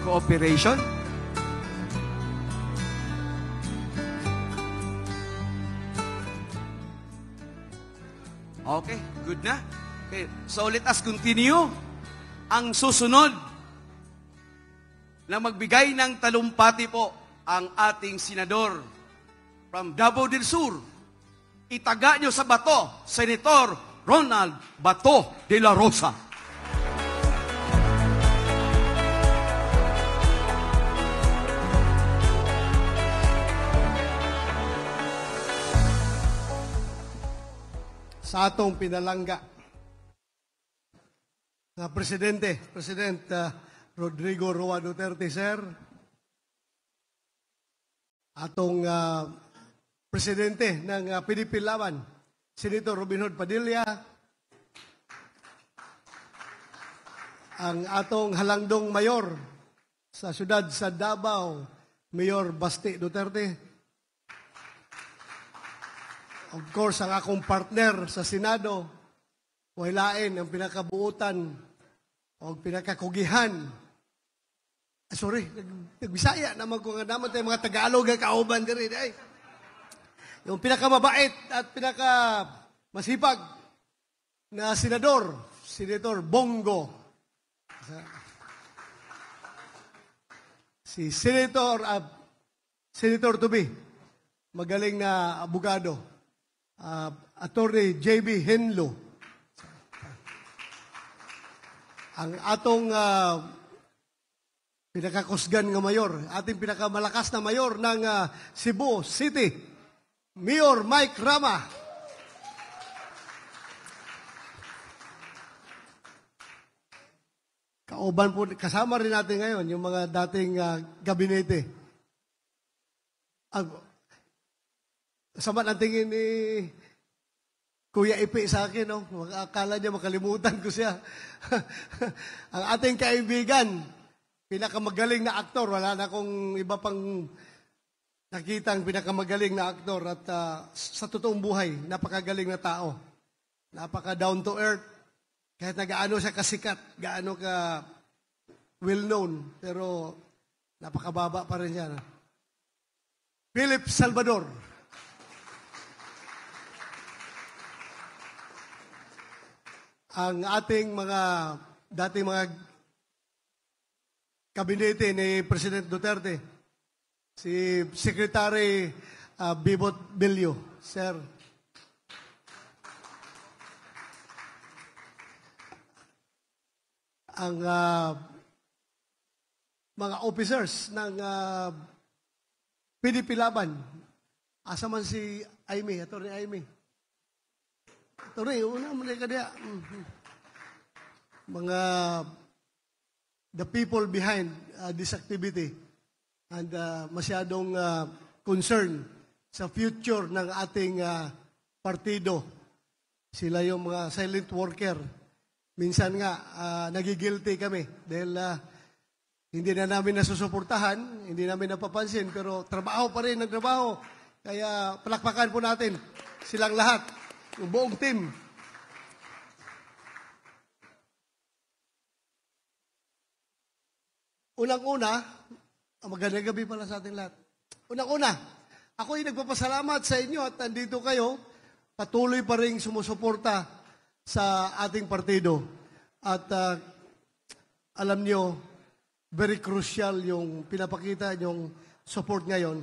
cooperation. Okay, good na. Okay, so let us continue. Ang susunod na magbigay ng talumpati po ang ating senador from Davao del Sur. Itaga nyo sa bato, Senator Ronald Bato de la Rosa. Sa atong pinalangga na President Rodrigo Roa Duterte, sir, atong Presidente ng PDP Laban, Senator Robin Hood Padilla, ang atong halangdong mayor sa siyudad sa Davao, Mayor Basti Duterte, of course, ang akong partner sa Senado, walain ang pinakabuutan o pinakakugihan. Nagbisaya naman ko nga naman tayo mga Tagalog ang kauban diri. Yung pinakamabait at pinakamasipag na senador, Senator Bongo. Si Senator to be, magaling na abogado. Attorney J.B. Henlo. Ang atong pinakakusgan nga mayor, ating pinakamalakas na mayor ng Cebu City, Mayor Mike Rama. Kauban po, kasama rin natin ngayon yung mga dating gabinete. Sama ng tingin ni Kuya Ipi sa akin, no? Akala niya makalimutan ko siya. Ang ating kaibigan, pinakamagaling na aktor. Wala na akong iba pang nakitang pinakamagaling na aktor. At sa totoong buhay, napakagaling na tao. Napaka down to earth. Kahit na gaano siya kasikat, gaano ka well-known, pero napakababa pa rin siya. Philip Salvador. Ang ating dating mga kabinete ni President Duterte, si Secretary Bibot Bilyo, sir. Ang mga officers ng PDP Laban, asa man si Aimee, Atty. Aimee. Atty. Una mo na kanya. Mga the people behind this activity and masyadong concern sa future ng ating partido. Sila yung mga silent worker. Minsan nga, nagigilty kami dahil hindi na namin nasusuportahan, hindi namin napapansin, pero trabaho pa rin, nagtrabaho. Kaya palakpakan po natin silang lahat, yung buong team. Unang-una, magandang gabi pala sa ating lahat. Unang-una, ako'y nagpapasalamat sa inyo at nandito kayo, patuloy pa rin sumusuporta sa ating partido. At alam nyo, very crucial yung pinapakita yung support ngayon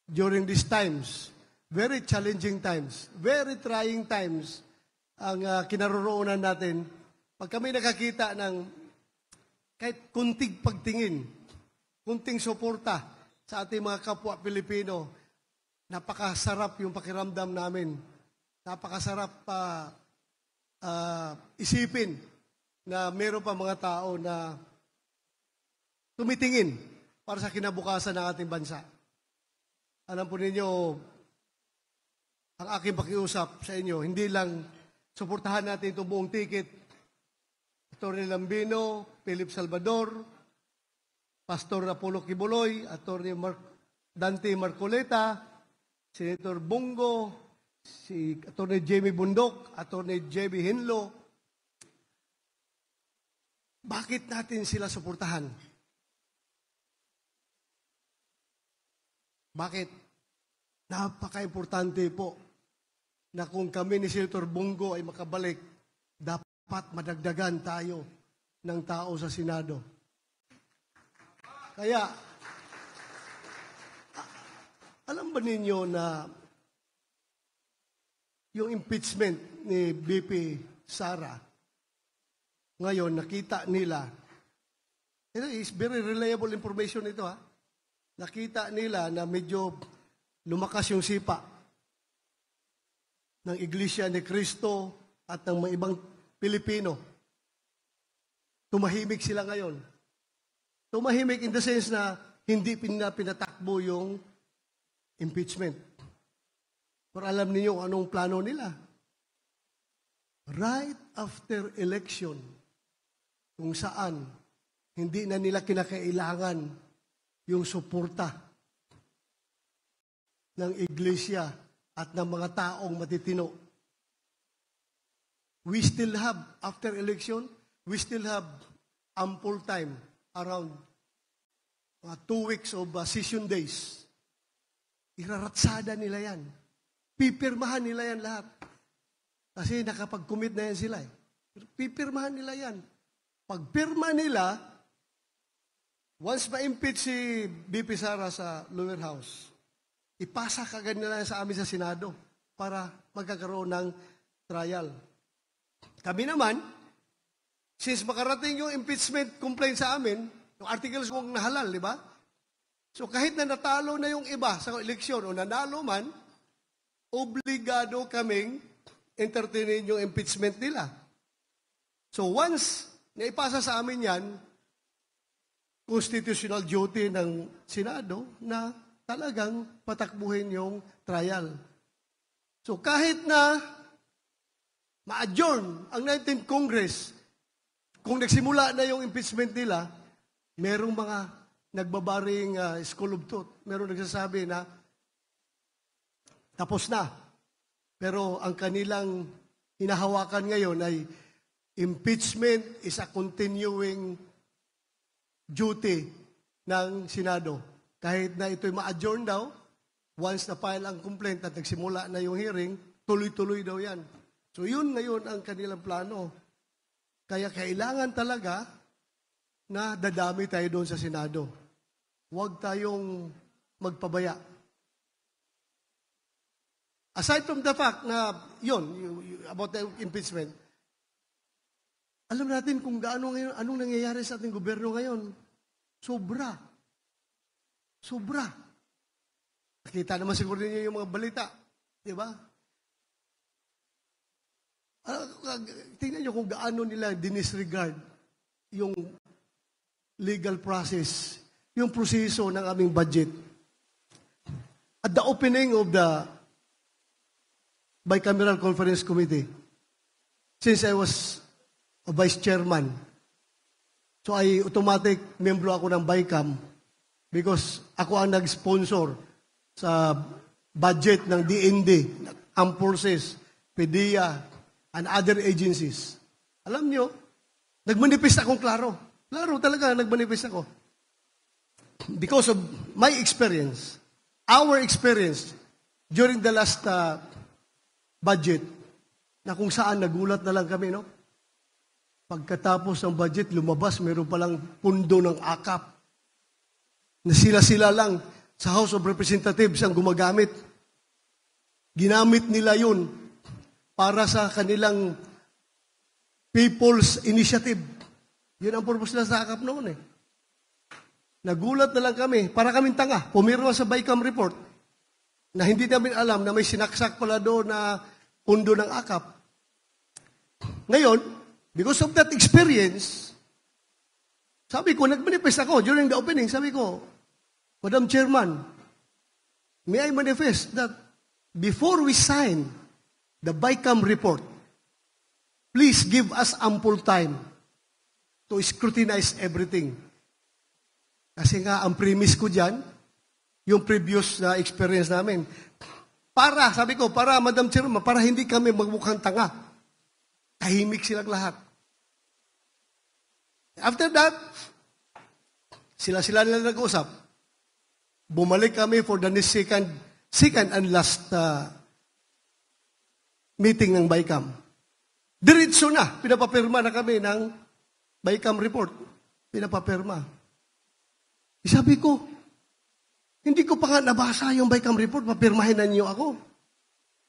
during these times. Very challenging times, very trying times ang kinaroroonan natin. Pag kami nakakita ng kahit kunting pagtingin, kunting suporta sa ating mga kapwa Pilipino, napakasarap yung pakiramdam namin. Napakasarap isipin na meron pa mga tao na tumitingin para sa kinabukasan ng ating bansa. Alam po ninyo, ang aking pakiusap sa inyo, hindi lang suportahan natin itong buong ticket. Atty. Lambino, Philip Salvador, Pastor Apollo Kibuloy, Atty. Dante Marcoleta, Senator Bongo, si Atty. Jamie Bundok, Atty. J.B. Hinlo. Bakit natin sila suportahan? Bakit? Napaka-importante po na kung kami ni Senator Bongo ay makabalik, dapat madagdagan tayo ng tao sa Senado. Kaya, alam ba ninyo na yung impeachment ni BP Sara, ngayon nakita nila, ito is very reliable information ito ha, nakita nila na medyo lumakas yung sipa ng Iglesia ni Cristo at ng mga ibang Pilipino. Tumahimik sila ngayon. Tumahimik in the sense na hindi pinatakbo yung impeachment. Pero alam niyo anong plano nila. Right after election, kung saan hindi na nila kinakailangan yung suporta ng iglesia at ng mga taong matitino. We still have, after election, we still have ample time, around 2 weeks of session days. Iraratsada nila yan. Pipirmahan nila yan lahat. Kasi nakapag-commit na yan sila. Pipirmahan nila yan. Pagpirma nila, once ma-impeach si BP Sara sa lower house, ipasa kagad nila sa amin sa Senado para magkakaroon ng trial. Kami naman, since makarating yung impeachment complaint sa amin, yung articles kong nahalal, di ba? So kahit na natalo na yung iba sa eleksyon o nanalo man, obligado kaming entertainin yung impeachment nila. So once naipasa sa amin yan, constitutional duty ng Senado na talagang patakbuhin yung trial. So kahit na ma-adjourn ang 19th Congress, kung nagsimula na yung impeachment nila, merong mga nagbabaring school of thought. Merong nagsasabi na tapos na. Pero ang kanilang hinahawakan ngayon ay impeachment is a continuing duty ng Senado. Kahit na ito'y ma-adjourn daw, once na-file ang complaint at nagsimula na yung hearing, tuloy-tuloy daw yan. So yun ngayon ang kanilang plano. Kaya kailangan talaga na dadami tayo doon sa Senado. Huwag tayong magpabaya. Aside from the fact na yun, about the impeachment, alam natin kung gaano ngayon, anong nangyayari sa ating gobyerno ngayon. Sobra. Sobra. Nakita naman siguro ninyo yung mga balita. Di ba? Tingnan nyo kung gaano nila dinisregard yung legal process, yung proseso ng aming budget. At the opening of the Bicameral Conference Committee, since I was a vice chairman, so I automatic membro ako ng BICAM because ako ang nag-sponsor sa budget ng DND, Armed Forces, PDEA, and other agencies. Alam nyo, nagmanifest akong klaro. Klaro talaga, nagmanifest ako. Because of my experience, our experience during the last budget, na kung saan nagulat na lang kami, no? Pagkatapos ng budget, lumabas, mayroon palang pundo ng AKAP na sila-sila lang sa House of Representatives ang gumagamit. Ginamit nila yun para sa kanilang People's Initiative. Yun ang purpose nila sa AKAP noon eh. Nagulat na lang kami, para kaming tanga, pumirma sa BICAM report na hindi namin alam na may sinaksak pala doon na pundo ng AKAP. Ngayon, because of that experience, sabi ko, nag-manifest ako during the opening, sabi ko, Madam Chairman, may I manifest that before we sign the BICAM report, please give us ample time to scrutinize everything. Kasi nga, ang premise ko dyan, yung previous na experience namin, para, sabi ko, para, Madam Chairman, para hindi kami magmukhang tanga. Tahimik silang lahat. After that, sila-sila nila nag-usap. bumalik kami for the second and last meeting ng BICAM. Diretso na, pinapapirma na kami ng BICAM report. Pinapapirma. Sabi ko, hindi ko pa nga nabasa yung BICAM report, papirmahin na niyo ako.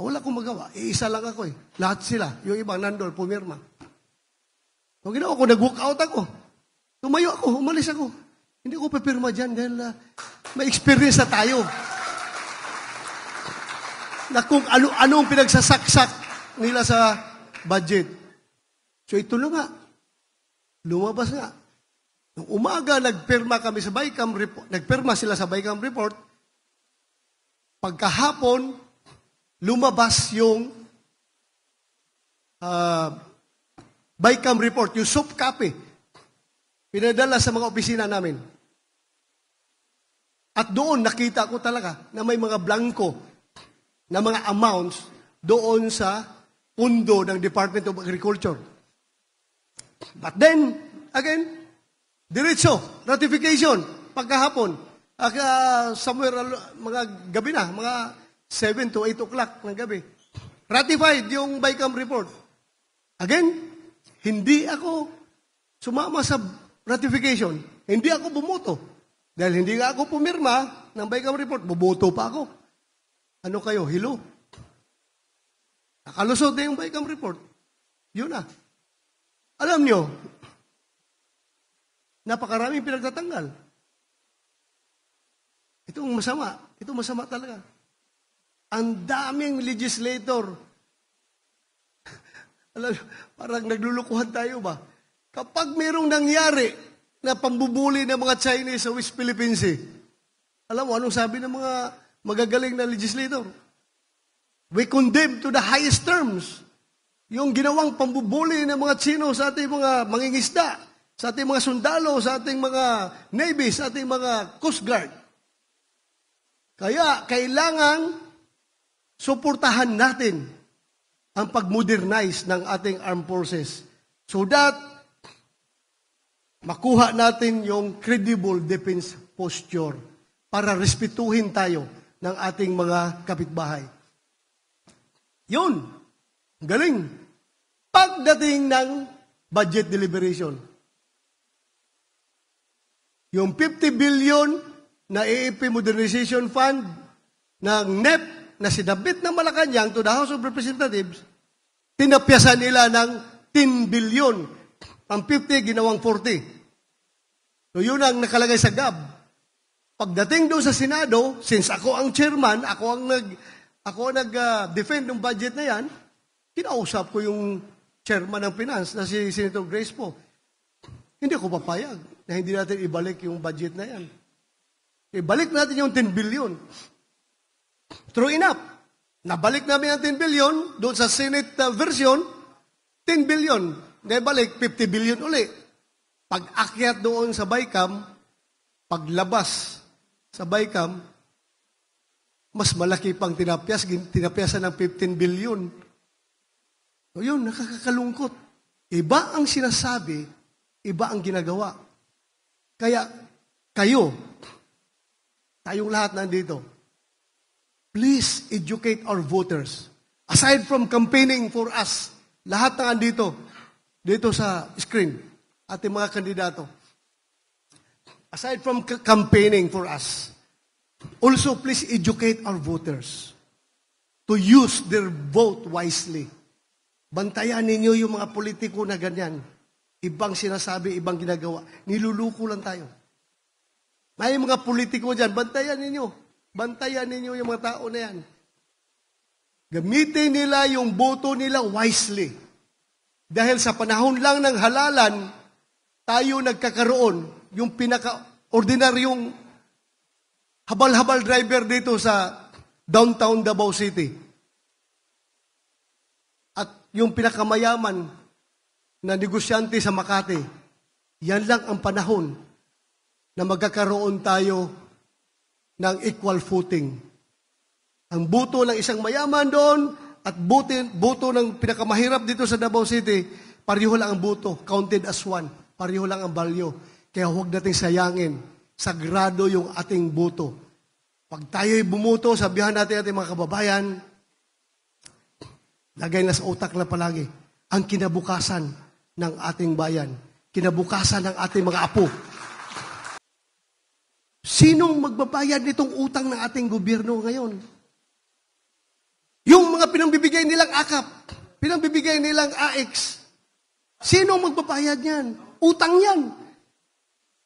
Wala akong magawa. Iisa lang ako eh. Lahat sila. Yung ibang nandol, pumirma. Kung ginawa ko, nag-walk out ako. Tumayo ako, umalis ako. Hindi ko papirma dyan dahil may experience na tayo. Na kung ano-anong pinagsasaksak nila sa budget. So ito na nga. Lumabas nga. Nung umaga, nagpirma kami sa BICAM report. Nagpirma sila sa BICAM report. Pagkahapon, lumabas yung BICAM report, yung soft copy. Pinadala sa mga opisina namin. At doon nakita ko talaga na may mga blanco na mga amounts doon sa pundo ng Department of Agriculture. But then, again, diretso, ratification, pagkahapon, somewhere, mga gabi na, mga 7 to 8 o'clock ng gabi. Ratified yung BICAM report. Again, hindi ako sumama sa ratification. Hindi ako bumoto. Dahil hindi nga ako pumirma ng BICAM report, buboto pa ako. Ano kayo? Hello? Nakalusot na yung BICAM report. Yun na. Alam nyo, napakaraming pinagtatanggal. Ito ang masama. Ito masama talaga. Ang daming legislator. Alam, parang naglulukuhan tayo ba? Kapag mayroong nangyari na pambubuli ng mga Chinese sa West Philippine Sea, alam mo, anong sabi ng mga magagaling na legislator? We condemn to the highest terms yung ginawang pambubuli ng mga Chino sa ating mga mangingisda, sa ating mga sundalo, sa ating mga Navy, sa ating mga Coast Guard. Kaya, kailangan suportahan natin ang pag-modernize ng ating armed forces so that makuha natin yung credible defense posture para respetuhin tayo ng ating mga kapitbahay. Yun. Galing. Pagdating ng budget deliberation, yung 50 billion na AFP Modernization Fund ng NEP na sinabit ng Malacanang to the House of Representatives, tinapyasan nila ng 10 billion. Ang 50, ginawang 40. So yun ang nakalagay sa GAB. Pagdating doon sa Senado, since ako ang chairman, ako ang nag-defend ng budget na yan, kinausap ko yung chairman ng finance na si Senator Grace po. Hindi ako papayag na hindi natin ibalik yung budget na yan. Ibalik natin yung 10 billion. True enough. Nabalik namin ang 10 billion doon sa Senate version, 10 billion. Naibalik, 50 billion uli. Pag-akyat doon sa BICAM, paglabas sa BICAM, mas malaki pang tinapyasan ng 15 billion. So yun, nakakakalungkot. Iba ang sinasabi, iba ang ginagawa. Kaya, kayo, tayong lahat nandito, please educate our voters. Aside from campaigning for us, lahat na andito, dito sa screen, ating mga kandidato. Aside from campaigning for us, also please educate our voters to use their vote wisely. Bantayan ninyo yung mga politiko na ganyan. Ibang sinasabi, ibang ginagawa. Niluluko lang tayo. May mga politiko dyan, bantayan ninyo. Bantayan ninyo yung mga tao na yan. Gamitin nila yung boto nila wisely. Dahil sa panahon lang ng halalan, tayo nagkakaroon yung pinaka-ordinaryong habal-habal driver dito sa downtown Davao City. At yung pinakamayaman na negosyante sa Makati, yan lang ang panahon na magkakaroon tayo ng equal footing. Ang boto ng isang mayaman doon at boto ng pinakamahirap dito sa Davao City, pareho lang ang boto, counted as one. Pareho lang ang value. Kaya huwag nating sayangin. Sagrado yung ating boto. Pag tayo'y bumuto, sabihan natin ating mga kababayan, lagay na sa utak na palagi, ang kinabukasan ng ating bayan, kinabukasan ng ating mga apo. Sinong magbabayad nitong utang ng ating gobyerno ngayon? Yung mga pinangbibigay nilang akap, pinangbibigay nilang AX, sinong magbabayad niyan? Utang yan.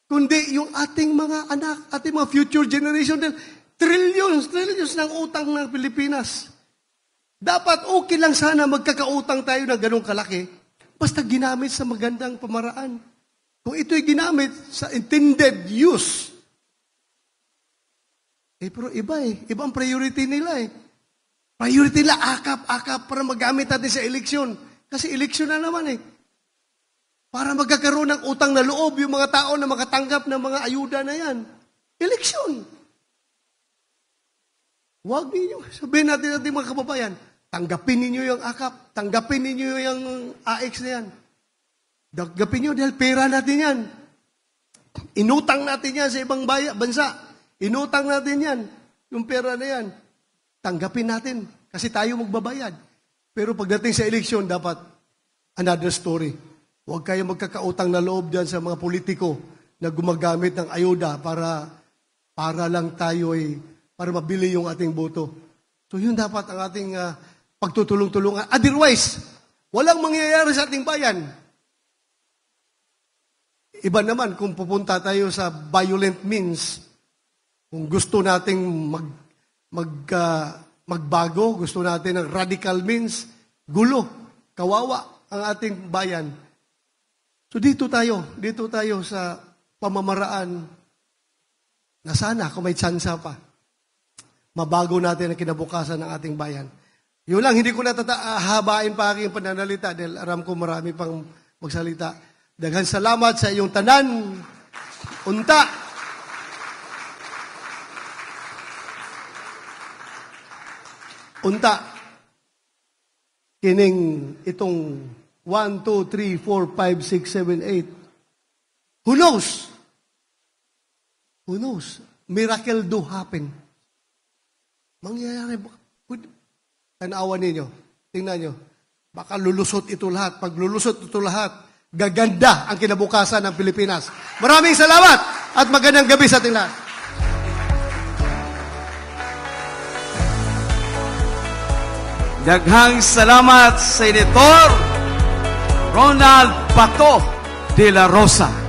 Kundi yung ating mga anak, ating mga future generation, trillions ng utang ng Pilipinas. Dapat okay lang sana magkakautang tayo ng ganong kalaki, basta ginamit sa magandang pamaraan. Kung ito'y ginamit sa intended use, pero ibang priority nila Priority nila, akap para magamit natin sa eleksyon. Kasi eleksyon na naman Para magkakaroon ng utang na loob yung mga tao na makatanggap ng mga ayuda na yan. Eleksyon. Huwag ninyo, sabihin natin mga kababayan, tanggapin ninyo yung akap, tanggapin ninyo yung AX na yan. Tanggapin nyo dahil pera natin yan. Inutang natin yan sa ibang bansa. Inutang natin yan. Yung pera na yan. Tanggapin natin kasi tayo magbabayad. Pero pagdating sa eleksyon, dapat another story. Huwag kayo magkakautang na loob dyan sa mga politiko na gumagamit ng ayuda para lang tayo para mabili yung ating boto. So yun dapat ang ating pagtutulong-tulungan. Otherwise, walang mangyayari sa ating bayan. Iba naman kung pupunta tayo sa violent means, kung gusto nating magbago, gusto natin ng radical means, gulo, kawawa ang ating bayan. So dito tayo sa pamamaraan na sana kung may tsansa pa, mabago natin ang kinabukasan ng ating bayan. Yun lang, hindi ko habain pa aking pananalita dahil aram ko marami pang magsalita. Daghang salamat sa iyong tanan. Unta, kining itong 1, 2, 3, 4, 5, 6, 7, 8. Who knows? Who knows? Miracle do happen. Mangyayari. Tanawan ninyo. Tingnan nyo. Baka lulusot ito lahat. Pag lulusot ito lahat, gaganda ang kinabukasan ng Pilipinas. Maraming salamat at magandang gabi sa ating lahat. Daghang salamat, Senator Ronald Bato de la Rosa.